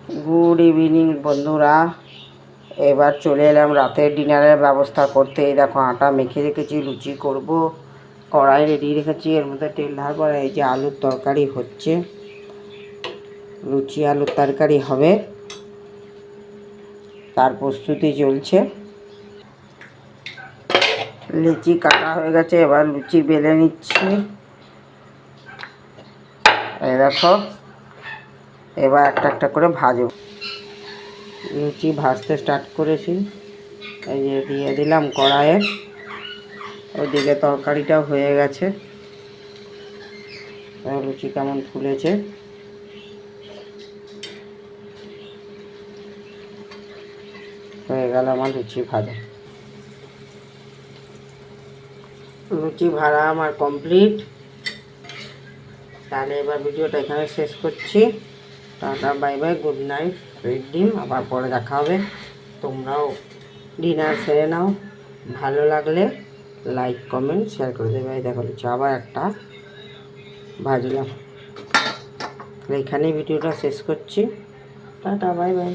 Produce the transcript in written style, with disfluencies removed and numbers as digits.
Good evening বন্ধুরা। এবার চলে এলাম রাতের ডিনারের ব্যবস্থা করতে। এই দেখো আটা মেখে রেখেছি, লুচি করব। কড়াই রেডি রেখেছি, এর মধ্যে তেল ঢালবো। এই যে আলুর তরকারি হচ্ছে, লুচি আলুর তরকারি হবে, তার প্রস্তুতি চলছে। লুচি কাটা হয়ে গেছে, এবার লুচি বেলে নিচ্ছি। এই দেখো, এবার একটা একটা করে ভাজো। লুচি ভাজতে স্টার্ট করেছি। এই যে দিয়ে দিলাম কড়াইয়ে। ওইদিকে তরকারিটাও হয়ে গেছে। লুচি কেমন ফুলেছে। হয়ে গেল আমার লুচি ভাজা। লুচি ভাজা আমার কমপ্লিট। তাহলে এবার ভিডিওটা এখানে শেষ করছি। Tata, bye bye, good night, sweet dream. আবার পরে দেখা হবে। তোমরাও ডিনার সেরে নাও। ভালো লাগলে লাইক কমেন্ট শেয়ার করে দেবে। দেখো লুচি আবার একটা ভাজলাম। এখানেই ভিডিওটা শেষ করছি। Tata, bye bye.